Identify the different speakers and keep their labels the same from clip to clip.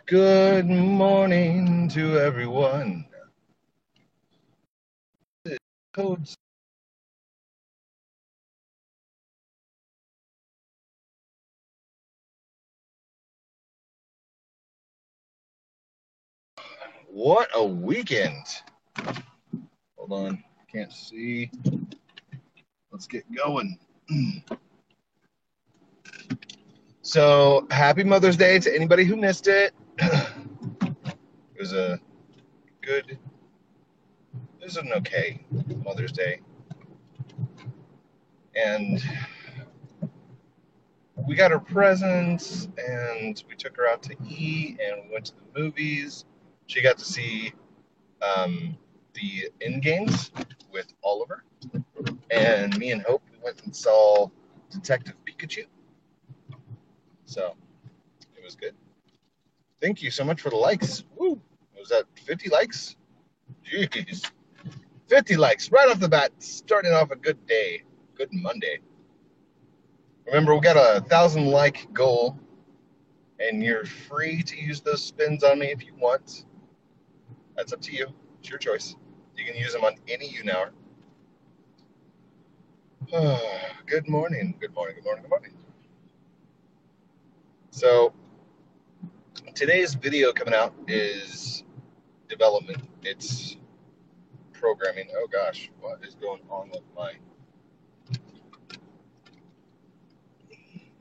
Speaker 1: Good morning to everyone. Codes. What a weekend. Hold on. Can't see. Let's get going. So, happy Mother's Day to anybody who missed it. It was a good, it was an okay Mother's Day. And we got her presents and we took her out to eat and we went to the movies. She got to see the end games with Oliver. And me and Hope, we went and saw Detective Pikachu. So it was good. Thank you so much for the likes. Woo! Was that 50 likes? Jeez. 50 likes right off the bat, starting off a good day. Good Monday. Remember, we got a 1,000 like goal, and you're free to use those spins on me if you want. That's up to you. It's your choice. You can use them on any Unour. Good morning. Good morning. Good morning. Good morning. So, today's video coming out is development. It's programming. Oh gosh, what is going on with my...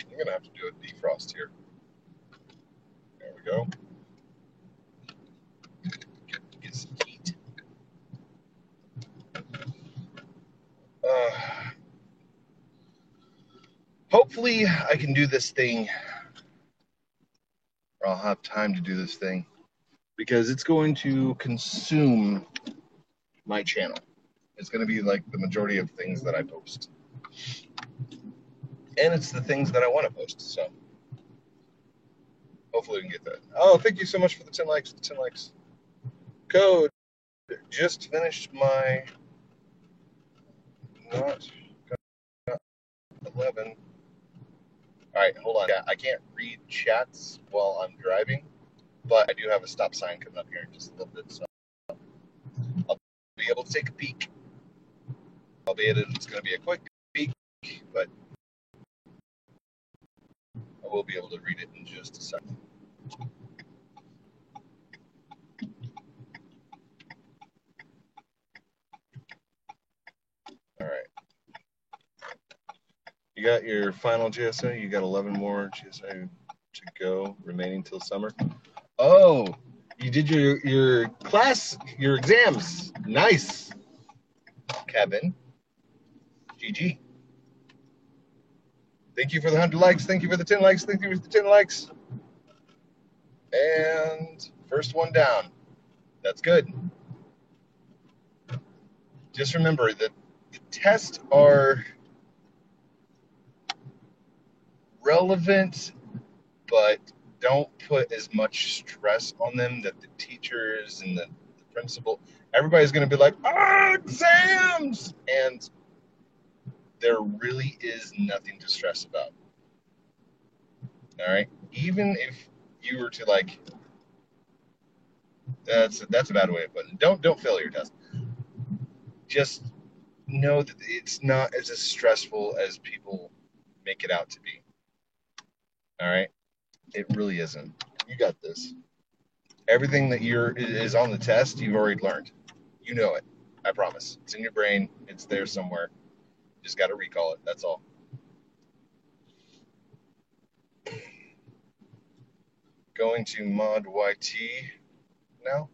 Speaker 1: I'm gonna have to do a defrost here. There we go. Get some heat. Hopefully I can do this thing, or I'll have time to do this thing, because it's going to consume my channel. It's going to be like the majority of things that I post. And it's the things that I want to post, so hopefully we can get that. Oh, thank you so much for the 10 likes. The 10 likes. Code. Just finished my... Not 11. All right, hold on. Yeah, I can't read chats while I'm driving, but I do have a stop sign coming up here in just a little bit, so I'll be able to take a peek. Albeit it's going to be a quick peek, but I will be able to read it in just a second. All right. You got your final GSA. You got 11 more GSA to go, remaining till summer. Oh, you did your class, your exams. Nice, Kevin. GG. Thank you for the 100 likes. Thank you for the 10 likes. Thank you for the 10 likes. And first one down. That's good. Just remember that the tests are relevant, but don't put as much stress on them that the teachers and the principal, everybody's going to be like, oh, exams! And there really is nothing to stress about. All right? Even if you were to like, that's a bad way of putting it. Don't fail your test. Just know that it's not as stressful as people make it out to be. All right? It really isn't. You got this. Everything that is on the test, you've already learned. You know it. I promise. It's in your brain. It's there somewhere. You just got to recall it. That's all. Going to mod YT now.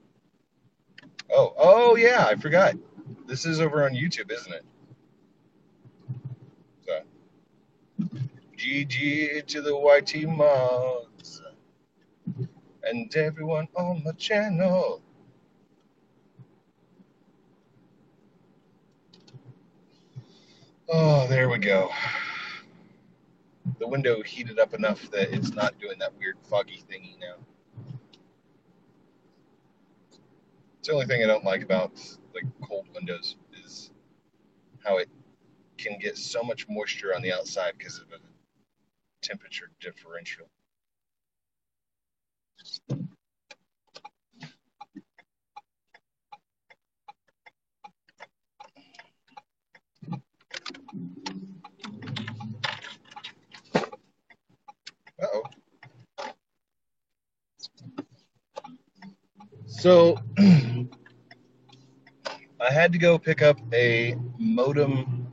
Speaker 1: Oh yeah, I forgot. This is over on YouTube, isn't it? So, GG to the YT mods and everyone on the channel. Oh, there we go. The window heated up enough that it's not doing that weird foggy thingy now. It's the only thing I don't like about like cold windows is how it can get so much moisture on the outside because of a temperature differential. So I had to go pick up a modem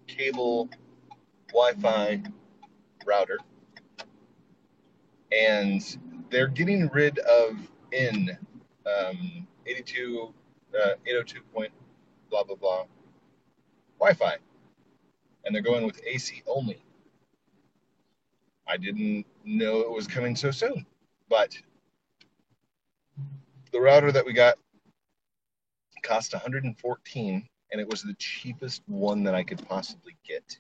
Speaker 1: cable Wi-Fi router, and they're getting rid of 802 point blah blah blah Wi-Fi, and they're going with AC only. I didn't know it was coming so soon, but the router that we got cost 114, and it was the cheapest one that I could possibly get.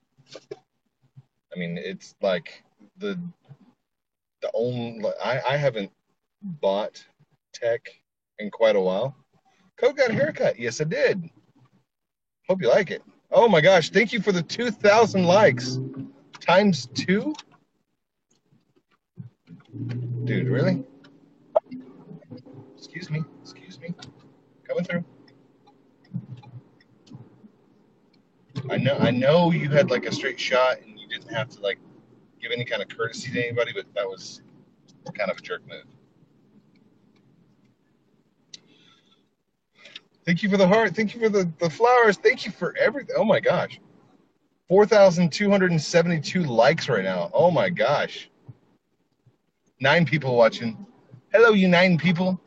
Speaker 1: I mean, it's like the only I haven't bought tech in quite a while. Code got a haircut. Yes, I did. Hope you like it. Oh my gosh! Thank you for the 2,000 likes times 2. Dude, really? Excuse me. Excuse me. Coming through. I know you had like a straight shot and you didn't have to like give any kind of courtesy to anybody, but that was kind of a jerk move. Thank you for the heart. Thank you for the flowers. Thank you for everything. Oh my gosh. 4,272 likes right now. Oh my gosh. 9 people watching. Hello, you 9 people.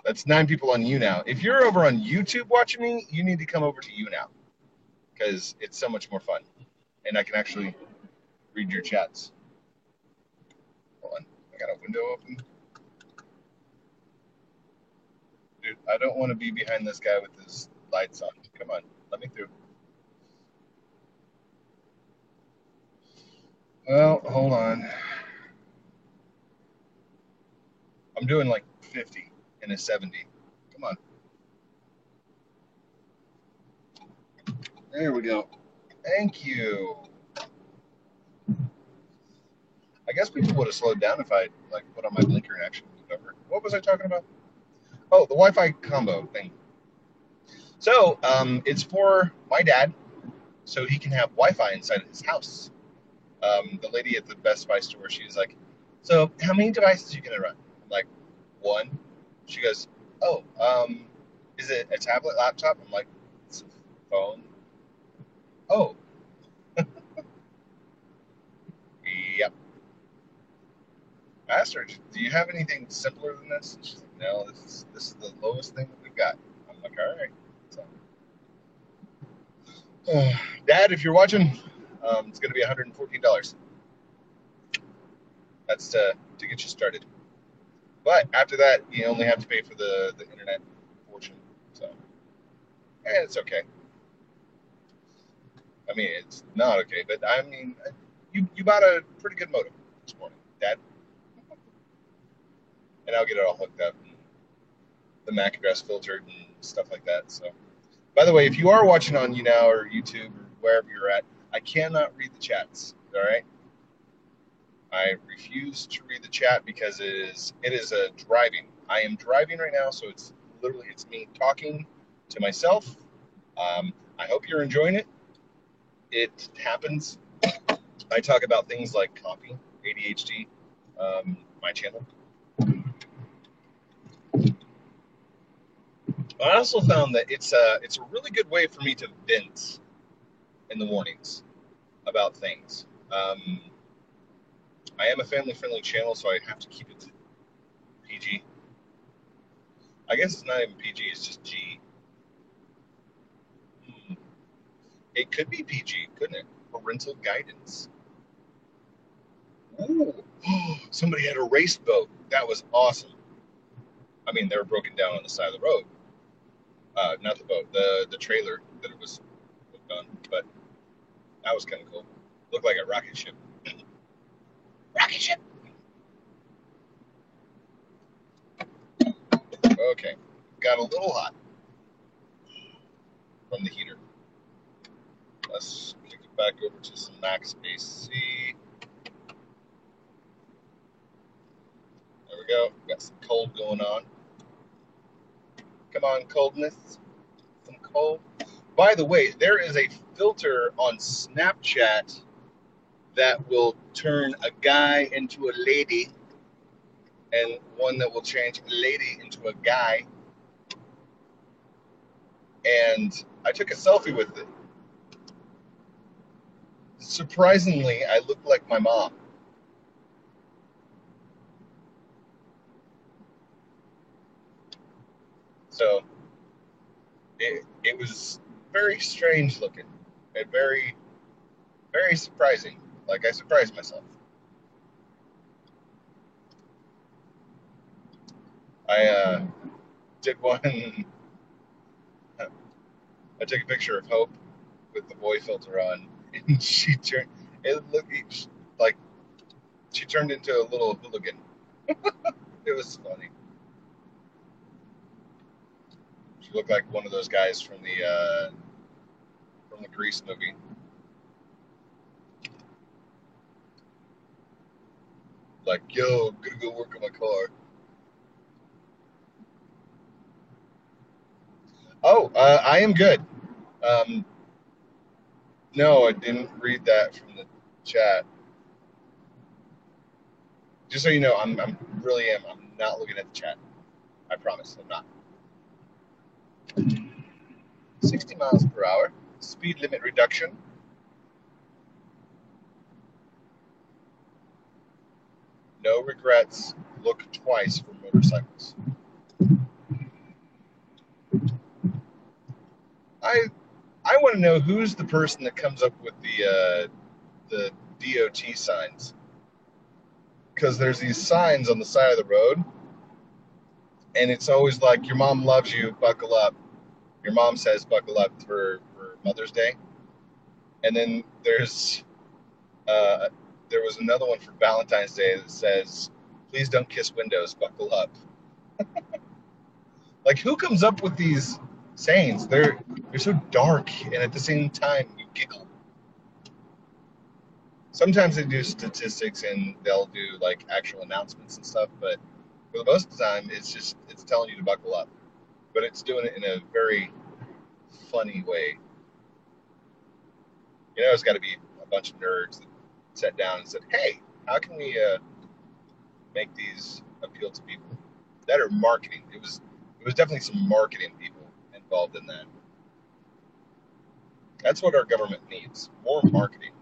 Speaker 1: That's 9 people on YouNow. If you're over on YouTube watching me, you need to come over to YouNow because it's so much more fun. And I can actually read your chats. Hold on. I got a window open. Dude, I don't want to be behind this guy with his lights on. Come on. Let me through. Well, hold on. I'm doing like 50 and a 70. Come on. There we go. Thank you. I guess people would have slowed down if I like put on my blinker and actually moved over. What was I talking about? Oh, the Wi-Fi combo thing. So it's for my dad, so he can have Wi-Fi inside of his house. The lady at the Best Buy store, she's like, "So how many devices are you gonna run?" I'm like, "1." She goes, "Oh, is it a tablet, laptop?" I'm like, "It's a phone." Oh, yep. I asked her, "Do you have anything simpler than this?" And she's like, "No, this is the lowest thing that we've got." I'm like, "All right." So, Dad, if you're watching, it's going to be $114. That's to get you started. But after that, you only have to pay for the internet portion. So, it's okay. I mean, it's not okay, but I mean, you bought a pretty good modem this morning, Dad, and I'll get it all hooked up, and the MAC address filtered and stuff like that. So, by the way, if you are watching on YouNow or YouTube or wherever you're at, I cannot read the chats. All right, I refuse to read the chat because it is a driving. I am driving right now, so it's literally it's me talking to myself. I hope you're enjoying it. It happens. I talk about things like copy, ADHD, my channel. I also found that it's a really good way for me to vent in the mornings about things. I am a family-friendly channel, so I have to keep it PG. I guess it's not even PG; it's just G. It could be PG, couldn't it? Parental guidance. Ooh, somebody had a race boat. That was awesome. I mean, they were broken down on the side of the road. Not the boat, the trailer that it was hooked on. But that was kind of cool. Looked like a rocket ship. Rocket ship. Okay, got a little hot from the heater. Let's kick it back over to some max AC. There we go. Got some cold going on. Come on, coldness. Some cold. By the way, there is a filter on Snapchat that will turn a guy into a lady. and one that will change a lady into a guy. And I took a selfie with it. Surprisingly, I look like my mom. So it was very strange looking and very, very surprising. Like I surprised myself. I did one. I took a picture of Hope with the boy filter on, and she turned. It looked like she turned into a little hooligan. It was funny. She looked like one of those guys from the Grease movie. Like, yo, I'm gonna go work on my car. Oh, I am good. Um, no, I didn't read that from the chat. Just so you know, I'm really am. I'm not looking at the chat. I promise, I'm not. 60 miles per hour. Speed limit reduction. No regrets. Look twice for motorcycles. I I want to know who's the person that comes up with the DOT signs, because there's these signs on the side of the road, and it's always like your mom loves you, buckle up. Your mom says buckle up for Mother's Day, and then uh, there was another one for Valentine's Day that says please don't kiss windows, buckle up. Like who comes up with these sayings? They're so dark, and at the same time you giggle. Sometimes they do statistics and they'll do like actual announcements and stuff, but for the most of the time, it's telling you to buckle up, but it's doing it in a very funny way. You know, it's got to be a bunch of nerds that sat down and said, "Hey, how can we make these appeal to people that are marketing?" It was definitely some marketing people involved in that. That's what our government needs: more marketing.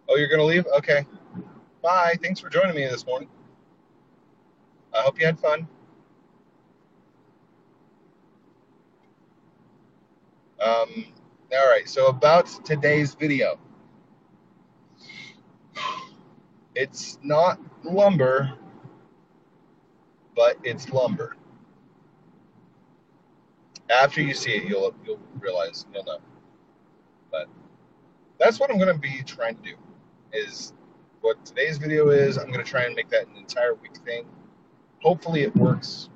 Speaker 1: Oh, you're gonna leave? Okay. Bye. Thanks for joining me this morning. I hope you had fun. Um, all right. So about today's video, it's not lumber, but it's lumber. After you see it, you'll realize, you'll know. But that's what I'm going to be trying to do. Is what today's video is. I'm going to try and make that an entire week thing. Hopefully, it works.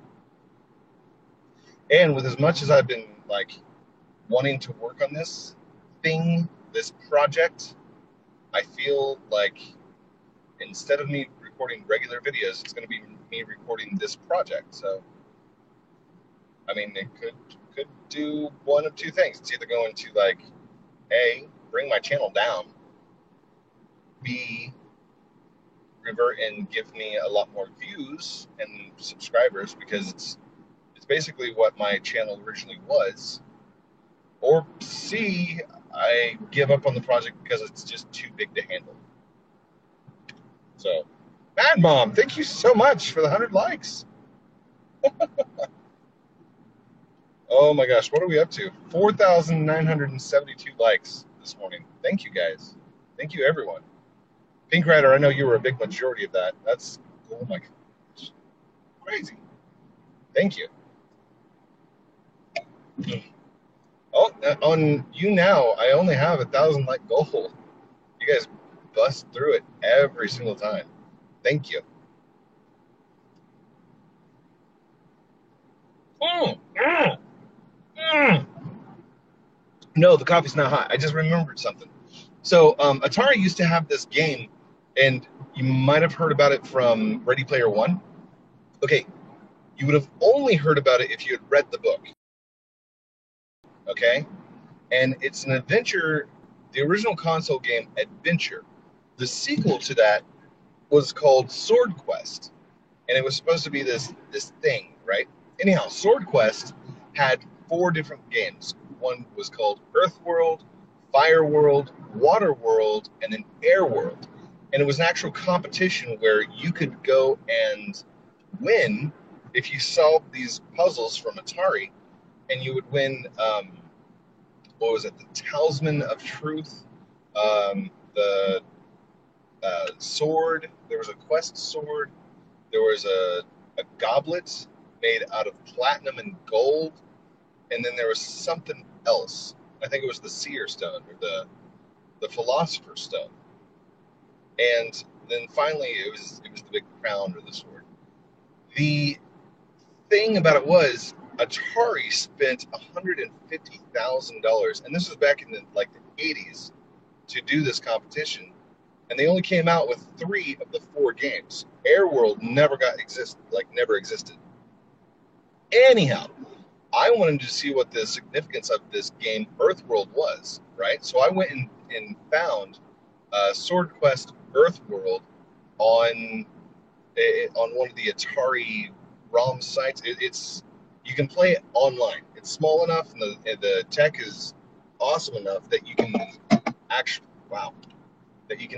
Speaker 1: And with as much as I've been like wanting to work on this project, I feel like instead of me recording regular videos, it's going to be me recording this project. So, I mean, it could do one of two things. It's either going to like A, bring my channel down, B, revert and give me a lot more views and subscribers, because it's basically what my channel originally was, or C, I give up on the project because it's just too big to handle. So, Mad Mom, thank you so much for the 100 likes. Oh my gosh, what are we up to? 4,972 likes this morning. Thank you guys. Thank you everyone. Pink Rider, I know you were a big majority of that. That's, oh my gosh, crazy. Thank you. Oh, on YouNow, I only have 1,000 like goal. You guys bust through it every single time. Thank you. Mm, mm, mm. No, the coffee's not hot. I just remembered something. So Atari used to have this game, and you might have heard about it from Ready Player One. Okay, you would have only heard about it if you had read the book. Okay, and it's an adventure. The original console game, Adventure. The sequel to that was called Sword Quest, and it was supposed to be this thing, right? Anyhow, Sword Quest had 4 different games. One was called Earth World, Fire World, Water World, and then Air World. And it was an actual competition where you could go and win if you solved these puzzles from Atari, and you would win. What was it? The Talisman of Truth, the sword. There was a quest sword. There was a goblet made out of platinum and gold, and then there was something else. I think it was the Seer Stone or the Philosopher's Stone. And then finally, it was the big crown or the sword. The thing about it was Atari spent $150,000, and this was back in the 80s, to do this competition, and they only came out with 3 of the 4 games. Airworld never never existed. Anyhow, I wanted to see what the significance of this game Earthworld was, right? So I went and found Sword Quest Earthworld on one of the Atari ROM sites. You can play it online. It's small enough, and the tech is awesome enough that you can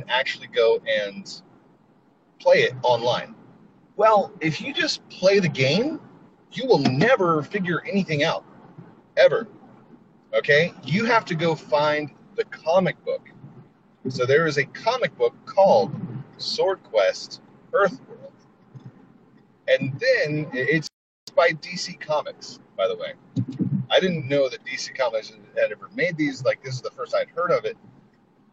Speaker 1: actually go and play it online. Well, if you just play the game, you will never figure anything out, ever. Okay? You have to go find the comic book. So there is a comic book called Sword Quest Earthworld. And then it's by DC Comics, by the way. I didn't know that DC Comics had ever made these. This is the first I'd heard of it.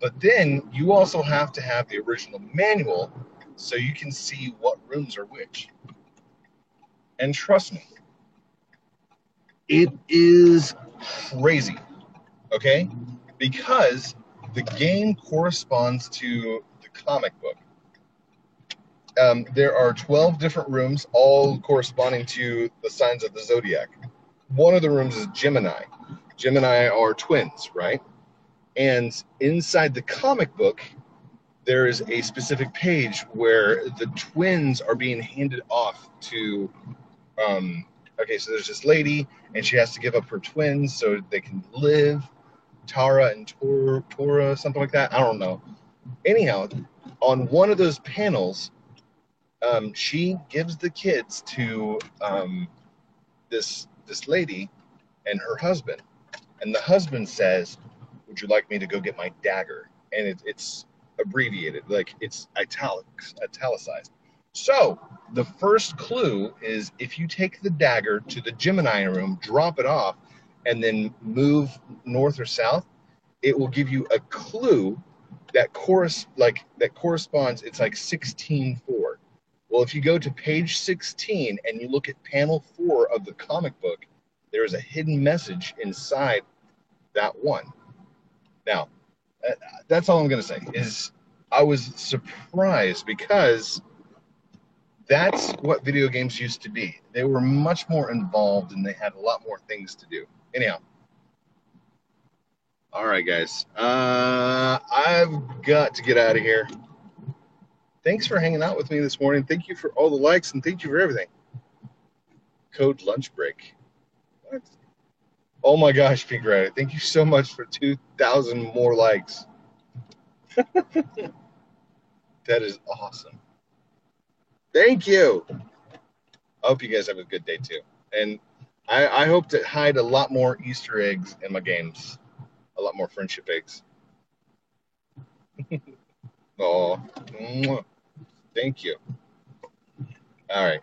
Speaker 1: But then you also have to have the original manual so you can see what rooms are which. And trust me, it is crazy, okay? Because the game corresponds to the comic book. There are 12 different rooms, all corresponding to the signs of the zodiac. One of the rooms is Gemini. Gemini are twins, right? And inside the comic book, there is a specific page where the twins are being handed off to. So there's this lady, and she has to give up her twins so they can live. Tara and Tora, something like that. I don't know. Anyhow, on one of those panels, she gives the kids to this lady and her husband, and the husband says, "Would you like me to go get my dagger?" And it's abbreviated, it's italicized. So the first clue is if you take the dagger to the Gemini room, drop it off, and then move north or south, it will give you a clue that corresponds. It's 16:4. Well, if you go to page 16 and you look at panel 4 of the comic book, there is a hidden message inside that one. Now, that's all I'm going to say is I was surprised because that's what video games used to be. They were much more involved and they had a lot more things to do. Anyhow. All right, guys. I've got to get out of here. Thanks for hanging out with me this morning. Thank you for all the likes and thank you for everything. Code lunch break. What? Oh my gosh, Pink Rabbit. Thank you so much for 2,000 more likes. That is awesome. Thank you. I hope you guys have a good day too. And I hope to hide a lot more Easter eggs in my games. A lot more friendship eggs. Oh, thank you. All right.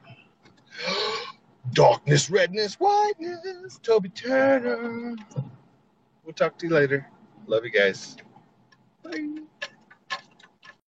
Speaker 1: Darkness, redness, whiteness, Toby Turner. We'll talk to you later. Love you guys. Bye.